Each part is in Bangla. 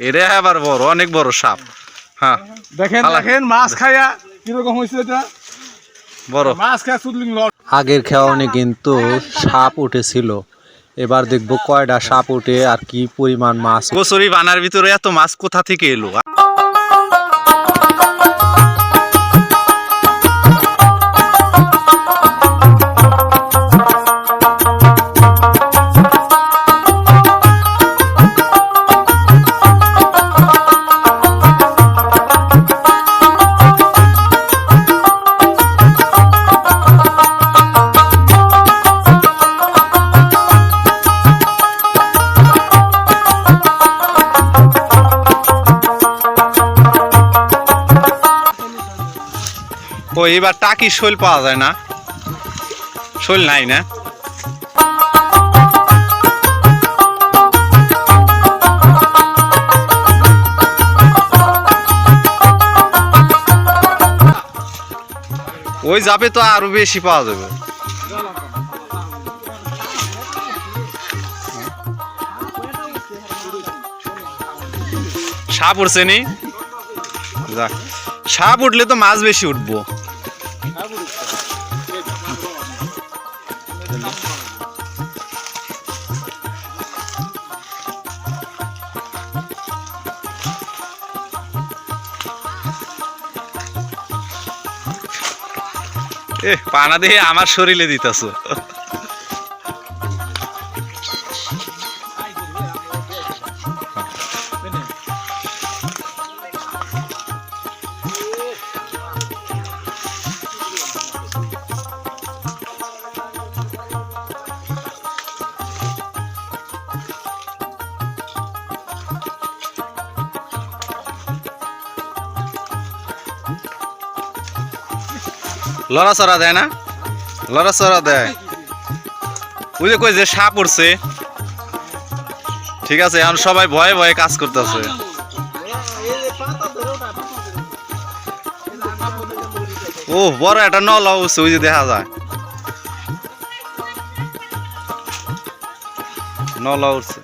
এটা আবার বড়, অনেক বড় সাপ। হ্যাঁ দেখেন দেখেন মাছ খাইয়া কিরকম হয়েছে এটা বড় মাছ খায়া চুদলিং লট। আগের খেওয়ানে কিন্তু সাপ উঠেছিল, এবার দেখবো কয়টা সাপ উঠে আর কি পরিমাণ মাছ। কচুরি বানার ভিতরে এত মাছ কোথা থেকে এলো? ও এবার টাকি শৈল পাওয়া যায় না, শৈল নাই না। ওই যাবে তো আরো বেশি পাওয়া যাবে। সাপ উঠছে নি, সাপ উঠলে তো মাছ বেশি উঠবো। পানা দিয়ে আমার শরীরে দিতেছ। লড়াচড়া দেয় না, লড়াচড়া দেয়। ওই যে কই যে সাপ উঠছে, ঠিক আছে এখন সবাই ভয়ে ভয়ে কাজ করতেছে। ও বড় একটা নলা উঠছে, ওই যে দেখা যায় নলা উঠছে।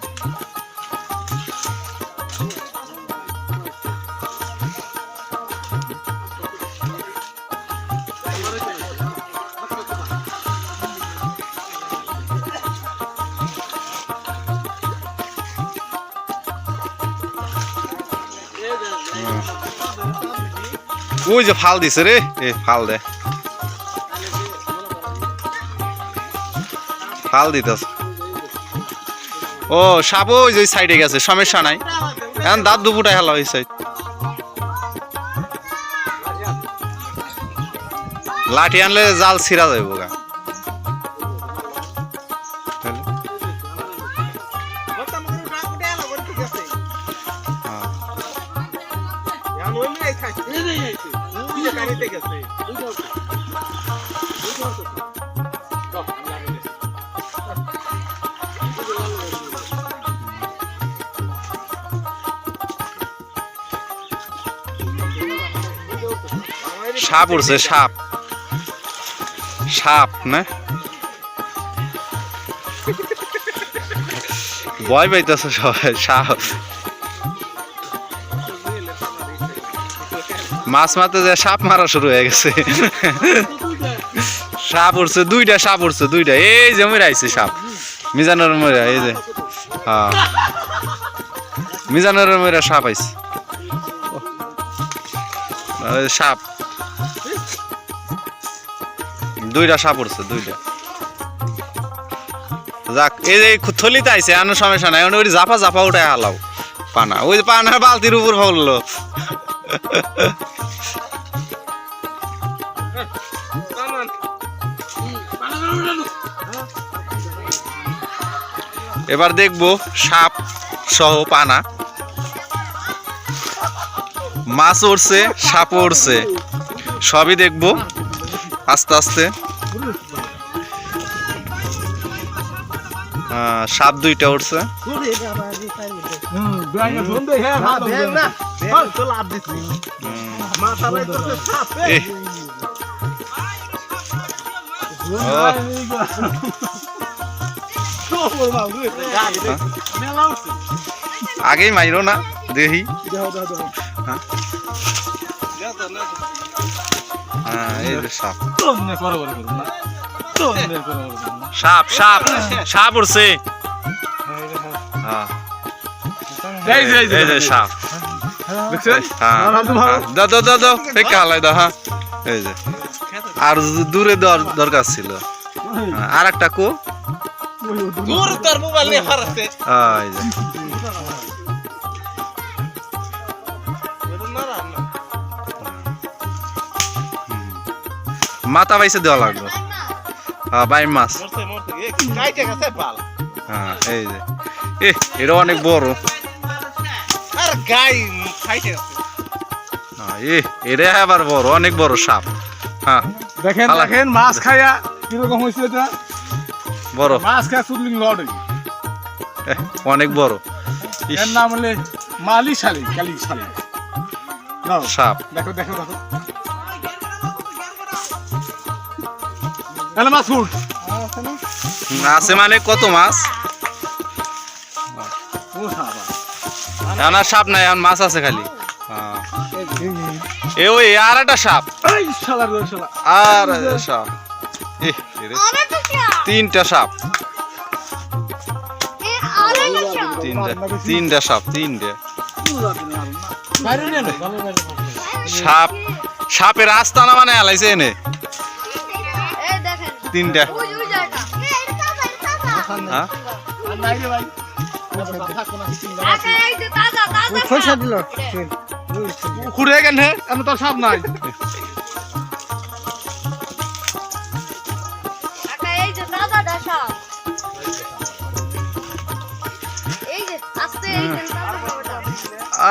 ওই যে ফাল দিছে রে, ফাল দে, ফাল দিতেছে। ও সাপ ওই যে সাইডে গেছে, সমস্যা নাই। এখন দাঁত দুপুটায় হেলা ওই সাইড। লাঠি আনলে জাল ছিঁড়া যাইব গা। সাপ উঠছে, সাপ সাপ না, ভয় পাইতেছে সবাই। সাপ মাছ মারতে যায়, সাপ মারা শুরু হয়ে গেছে। সাপ উঠছে দুইটা, সাপ উঠছে দুইটা। এই যে মরে আইছে সাপ, মিজানুর মরা। এই যে হ্যাঁ মিজানুর মরা সাপ আইছে, সাপ দুইটা সাপ উঠছে দুইটা। যাক এই যে থলিতে আইছে, আনো সমস্যা নাই। ওই জাপা জাপা উঠে হালাও পানা, ওই যে পানার বালতির উপর পড়লো। এবার দেখবো সাপ সহ পানা, মাছ উঠছে, সাপ উঠছে, সবই দেখবো আস্তে আস্তে। সাপ দুইটা উঠছে। আগেই মাইরো না দেখি। হ্যাঁ এই যে সাপ সাপ সাপ সাপ উঠছে। হ্যাঁ এই যে সাপ। হ্যাঁ দাও দাও দাও দাও ফেকা হালাই দাও। হ্যাঁ এই যে আর দূরে দেওয়ার দরকার ছিল। আর একটা কো এই যে মাথা বাইসে দেওয়া লাগবে। হ্যাঁ বাইম মাছ। হ্যাঁ এই যে এটা অনেক বড়। এটা আবার বড় অনেক বড় সাপ। হ্যাঁ দেখেন দেখেন মাছ খাইয়া কিরকম হয়েছে এটা। বড় মাছ খায়া শুধলিং লট অনেক বড়। এর নাম হলে মালি শালি কালি শালি সাপ। দেখো দেখো দেখো এলা মাছ ফুট আছে মানে কত মাছ। ও সাপ এখন আর সাপ নাই, এখন মাছ আছে খালি। এ ওই আর একটা সাপ। এই শালা রে শালা আর সাপ তিনটা সাপ। তিনটা সাপ তিনটে সাপ। সাপের আস্তানা মানে আলাইছে এনে তিনটা। হ্যাঁ খুঁড়ে গেল হে আমি তো সাপ নাই।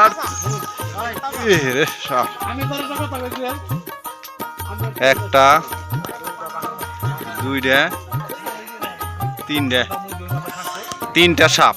আর সাপ একটা দুইটা তিনটা তিনটা সাপ।